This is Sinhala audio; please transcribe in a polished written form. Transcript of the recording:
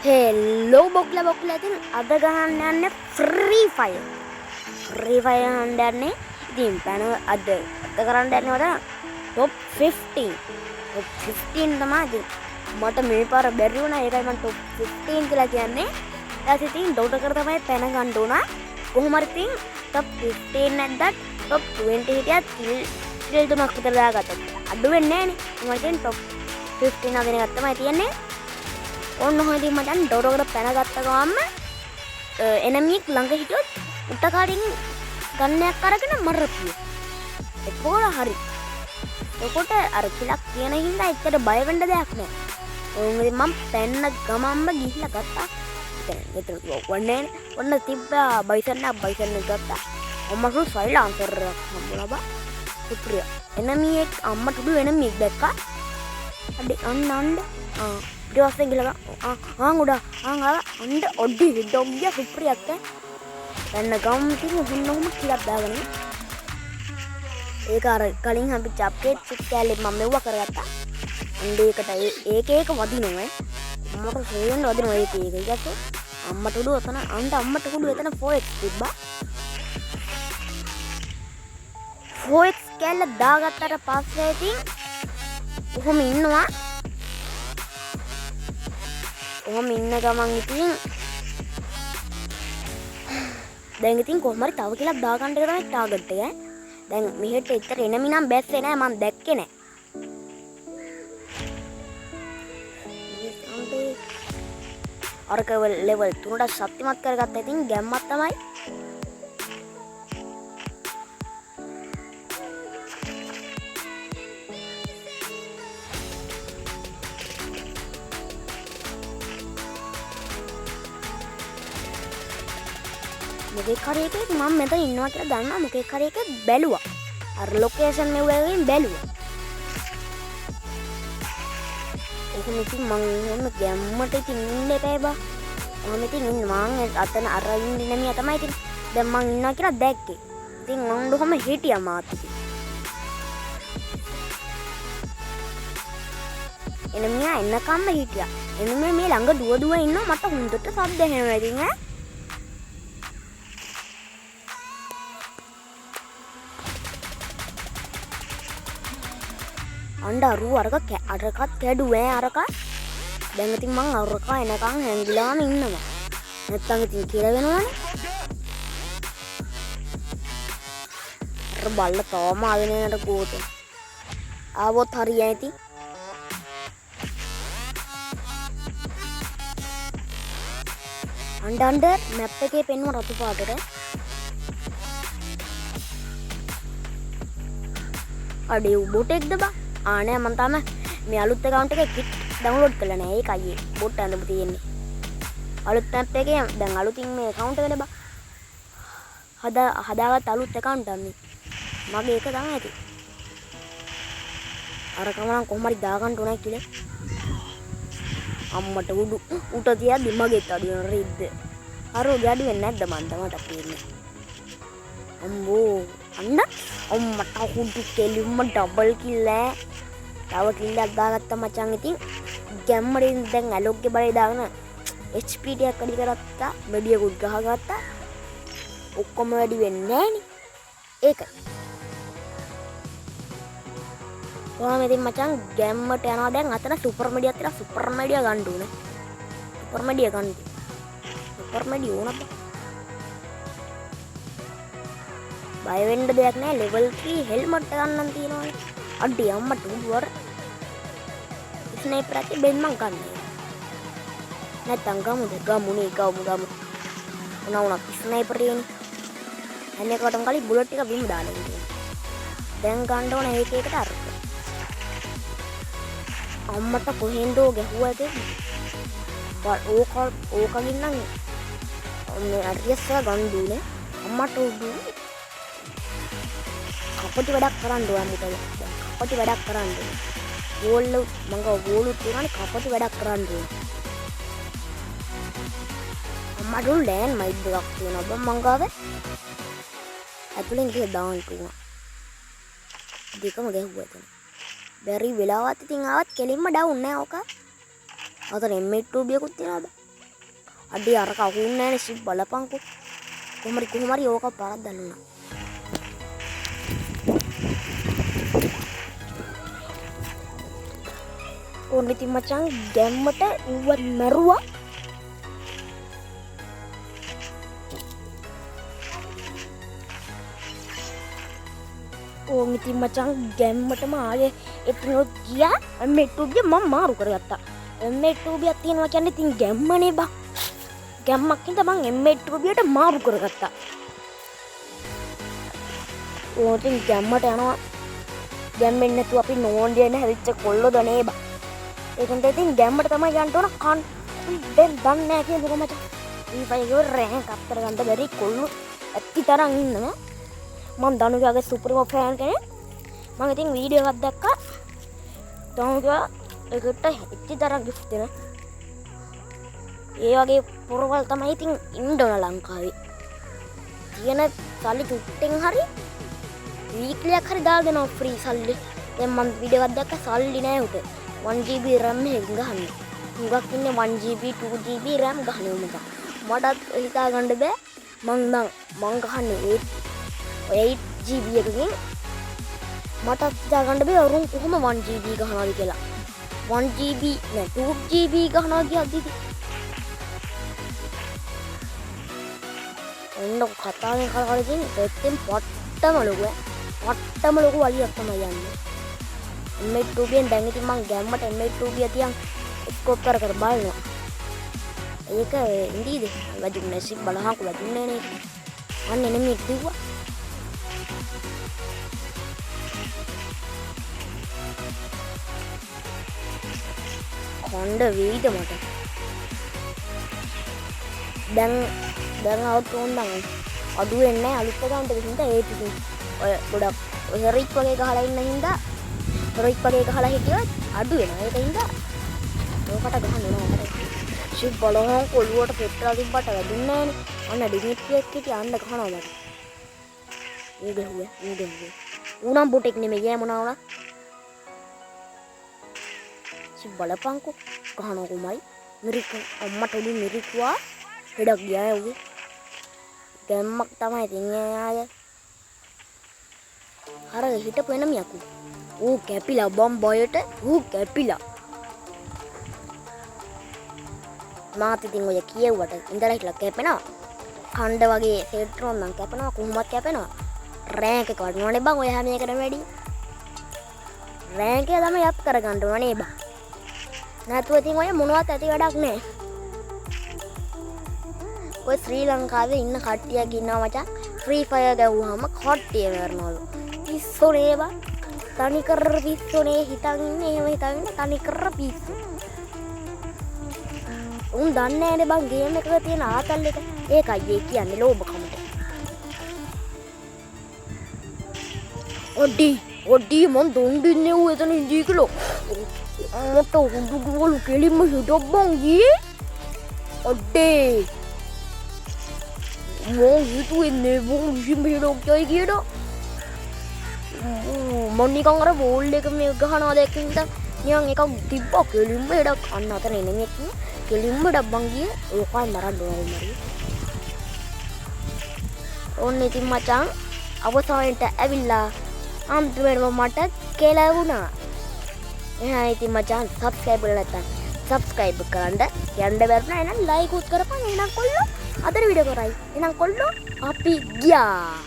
හෙල්ලෝ බොක්ලා ඉතින් අද ගහන්න යන්නේ ෆ්‍රී ෆයර්. ෆ්‍රී ෆයර් ගහන්න යන්නේ ඉතින් පැන අද කරන්න යන්නේ වල টොප් 15. টොප් 15 තමයි ඉතින් මට මේ පාර බැරි වුණා. ඒකයි මම টොප් 15 කියලා කියන්නේ. ඊට ඉතින් ඩොට කර තමයි පැන ගන්න උනා. කොහොම හරි ඉතින් টොප් 15 නැද්දත් টොප් 20 හිටියත් කිල් තුනක් විතර දාගත්තා. අඩු වෙන්නේ නැහැ නේ. මම ඉතින් টොප් 15 අදින එක තමයි තියෙන්නේ. ඔන්න ඔහොම ඉතින් මචං ඩොඩෝකට පැනගත්ත ගමන් එනමියෙක් ළඟ හිටියොත් උට කාටින් ගන්නයක් අරගෙන මරපිය. එතකොට හරි. එතකොට අර කිලක් කියන හින්දා එච්චර බය වෙන්න දෙයක් නැහැ. ඕන් ඉතින් මම පැන්න ගමන්ම ගිහිල්ලා ගත්තා. එතන වන්නේ ඔන්න තිබ්බා බයිසන් ගත්තා. අම්මට සයිලන්සර් එකක් හම්බුණා බා. සුප්‍රිය. එනමියෙක් අම්මට උඩු එනමියෙක් දැක්කා. අඩේ අන්න ඊට ගිලග උඩ අන්ඩ ඔඩ්ඩි ඩොග්ගිය සුප්‍රියක් පැන්න ගම් තින් හුන්නොහම කිලක් දාගන ඒක අර කලින් හබි චප්කේට් චික් කෑල්ලෙ මම මෙව්ව කරගත්තා අන්ඩේකට ඒක වදිනොම මට සේෙන් වදින ඒක ගත අම්මට උඩු ඔතන අන්ට අම්මට කුඩු එතන ෆෝෙක් තිබ්බා ෆෝෙක් කෑල්ල දාගත්තට පස්සේ ඉතින් ඔහොම ඉන්නවා ඔහොම ඉන්න ගමන් ඉතින් දැන් ඉතින් කොහොම හරි තව කියලා දාගන්න එක තමයි ටාගට් එක. දැන් මෙහෙට එච්චර එනමි නම් බැස්සේ නෑ මම දැක්කේ නෑ. අරක ලෙවල් 3ට ශක්තිමත් කරගත්තා ඉතින් ගැම්මක් තමයි. මොකෙක් හරි එකෙක් මම මෙතන ඉන්නවා කියලා දන්නා මොකෙක් හරි එකෙක් බැලුවා. අර ලොකේෂන් එක වලින් බැලුවා. ඒක ඉතින් මම එහෙම ගැම්මට ඉතින් ඉන්න එපා බා. මම ඉතින් ඉන්නවා මං අතන අර ඉන්නේ නමියා තමයි ඉතින් දැන් මං ඉන්නවා කියලා දැක්කේ. ඉතින් මං කොහොම හිටියා මාත් ඉතින්. එනමියා එන්නකම්ම හිටියා. එනමියා මේ ළඟ දුව ඉන්නවා මට හුඳට සද්ද ඇහෙනවා ඉතින් ඈ. අඬ අරකත් කැඩුවේ අරක දැන් ඉතින් මං අරක එනකන් හැංගිලාම ඉන්නවා නැත්තම් ඉතින් කියලා වෙනවනේ අර බල්ල තාම ආගෙන යනට කෝත ආවොත් හරියයි ඉතින් අඬ මැප් එකේ පෙන්වන රතු පාටට අඩේ උබොටෙක්ද බා ආනේ මම තාම මේ අලුත් account එකේ kit download කරලා නැහැ. ඒක අයියේ බොට් අඳපු තියෙන්නේ. අලුත් map එකේ දැන් අලුතින් මේ account එක නේ බා. හදාගත්ත අලුත් account එකක් මේ. මගේ ඒක තමයි ඇති. අර කමනම් කොහොම හරි දාගන්න ඕනයි කියලා. අම්මට උට තියද්දි මගෙත් අඩු වෙන රිද්ද. අර ගැඩි වෙන්නේ නැද්ද මන්ද මට පේන්නේ. අම්මෝ අන්න අම්මට හුඩු කෙලින්ම ඩබල් කිල් ඈ. තව කිල්ලක් දාගත්තා මචං ඉතින් ගැම්මරින් දැන් ඇලොග්ගේ බලේ දාගෙන HP ටිකක් වැඩි කරත්තා මෙඩියකුත් ගහගත්තා ඔක්කොම වැඩි වෙන්නේ නෑනේ ඒක කොහොමද ඉතින් මචං ගැම්මට යනවා දැන් අතන සුපර් මෙඩියක් තියලා සුපර් මෙඩිය ගන්න ඕනේ සුපර් මෙඩිය ගන්න සුපර් මෙඩිය ඕනද බය වෙන්න දෙයක් නෑ ලෙවල් 3 හෙල්මට් ගන්නන් තියෙනවානේ අඩේ අම්මට උඩුවර ස්නයිපර් එකේ බෙන් මං ගන්නවා නැත්තම් ගමු උනා ස්නයිපර් එකනේ අනේකටම කලින් බුලට් එක බිම දාලා ඉන්නේ දැන් ගන්න ඕන ඒකේකට අර අම්මට කොහෙන්දෝ ගැහුවා ඒක ඕකකින් නම් මේ අරියස්ස ගන්න දුන්නේ අම්මට උඩු කපටි වැඩක් කරන්න ඕන මුතල කපටි වැඩක් කරන්න ඕන වෝල් මංග වෝලු තියනනේ කපටි වැඩක් කරන්න ඕන අම්මට ලෑන් මයිඩ් එකක් තියෙනවා බම් මංගාවේ ඇතුලෙන් ගිහ දාන්න පුළුවන් දෙකම ගැහුවා එතන බැරි වෙලාවත් ඉතින් ආවත් කෙලින්ම ඩවුන් නෑ ඕක අතන M8 ටූබියකුත් තියනවා අඩේ අර කවුන්නේ නැහැ ෂිප් බලපංකෝ. කොහොම හරි ඕක පාරක් දැන්නුනා. ඕන්න ඉතින් මචං ගැම්මට ඌව මැරුවා. ඕන් ඉතින් මචං ගැම්මටම ආයේ එතනොත් ගියා. M8 මම මාරු කරගත්තා. M8 තියෙනවා කියන්නේ ඉතින් ගැම්මනේ බා. ගැම්මක් හින්දා මං M8 මාරු කරගත්තා. ඕන් ඉතින් ගැම්මට යනවා. ගැම්මෙන් නැතුව අපි නෝන්ඩියන හැරිච්ච කොල්ලෝ දනේ බා. ඒකෙන්ද ඉතින් ගැම්මට තමයි යන්න ඕන. කන් දැන් දන්නේ නැහැ කියනකො මචං. ඊපස්සේ රෑන්ක් අප් කරගන්න බැරි කොල්ලෝ ඇත්ති තරම් ඉන්නවා. මම දනුගාගේ සුපර්ම ෆෑන් කෙනෙක්. මම ඉතින් වීඩියෝ එකක් දැක්කා. දනුගා ඒකට ඇත්ති තරම් ගිෆ්ට් දෙන. ඒ වගේ පොරවල් තමයි ඉතින් ඉන්න ඕන ලංකාවේ. තියෙන සල්ලි චුට්ටෙන් හරි වීක්ලි එකක් හරි දාලා දෙනවා ෆ්‍රී සල්ලි. දැන් මම වීඩියෝ එකක් දැක්කා සල්ලි නෑ උට. 1GB RAM එකකින් ගහන්නේ. මුගක් ඉන්නේ 1GB 2GB RAM ගහන්නේ උඹ. මටත් හිතා ගන්න බෑ. මං ගහන්නේ 8GB එකකින්. මටත් හිතා ගන්න බෑ වරුන් කොහොම 1GB ගහනවාද කියලා. 1GB නෑ 2GB ගහනවා කියද්දි ඔන්න කතාවෙන් කලකින් දෙත්තෙන් පට්ටම ලොකු වලියක් තමයි යන්නේ. M8 දැන් ඉතින් මං ගැම්මට M8 තියන් ස්කෝප් කර බලනවා. ඒක ඉන්දීද වැදුන්නේ සිත් බලහංකු වැදුන්නේ නේ. අන්න එනෙමි ඉතිව්වා. කොණ්ඩ වේද මට. දැන් අවුට් වුණා. අඩු වෙන්නේ නැහැ අලුත් account එකකින් හින්දා ඒ ටිකින් ඔය ගොඩක් රික් වගේ ගහලා ඉන්න හින්දා රික් වගේ ගහලා හිටියොත් අඩු වෙනවා. ඒක හින්දා ඔකට ගහන්න ඕන. ෂිප් බලහන් කොළුවට පෙට්‍රල් තිබ්බට වැඩින්නේ නැහනේ. අන්න ඩිමිට්‍රි එක්ක යන්න ගහනවා මට. ඒ ගහුවේ. උනම් බොටෙක් නෙමෙයි ඈ මොනවා වුණා. ෂිප් බලපංකෝ ගහනවා කොමයි. මිරික් අම්මට උඩු මිරික්වා හෙඩක් ගියා උගේ. ගැම්මක් තමයි තින්නේ ආය. අර හිටපු එනමියක්. ඌ කැපිලා බම්බයට කැපිලා. මාත් ඉතින් ඔය කියෙව්වට ඉඳලා හිටලා කැපෙනවා. කණ්ඩ වගේ සෙට්‍රෝන් නම් කැපෙනවා කොහොමවත් කැපෙනවා. රෑන්ක් එක වඩනවනේ බං ඔය හැම එකටම වැඩි. රෑන්ක් එක තමයි අප් කරගන්න ඕනේ බං. නැතුව ඉතින් ඔය මොනවත් ඇති වැඩක් නැහැ. ඔය ශ්‍රී ලංකාවේ ඉන්න කට්ටියක් ඉන්නවා මචං. ෆ්‍රී ෆයර් ගැව්වහම කට්ටිය මරනවලු. පිස්සුනේ බං. තනි කර පිස්සුනේ හිතන් ඉන්නේ එහෙම හිතන් ඉන්නේ තනි කර පිස්සු. උන් දන්නේ නැනේ බං ගේම් එකක තියෙන ආතල් එක. ඒකයි ඒ කියන්නේ ලෝභකමට. ඔඩි මන් දොන්දින්නේ ඌ එතන ඉඳී කිලෝ. මට උඩු කෙලින්ම හිටබ්බන් ගියේ. ඔඩේ. මෝ හිතුවේ බොම් හිමිරෝ කියද? මම නිකන් අර බෝල් එක මේ ගහනවා දැක්කින්ද නිකන් එකක් තිබ්බා කෙලින්ම හෙඩක් අන්න අතන එන්නේ කෙලින්ම ඩබ්බන් ගියේ ඕකයි මරන්න ඕනේ මරි. ඕන්න ඉතින් මචං අවසානට ඇවිල්ලා අන්තිමටම මට කෙලවුණා. එහෙනම් ඉතින් මචං subscribe කරලා නැත්නම් subscribe කරන්න යන්න බැරුණා. එහෙනම් like උත් කරපන්. එහෙනම් කොල්ලෝ අදට වීඩියෝ කරයි. එහෙනම් කොල්ලෝ අපි ගියා.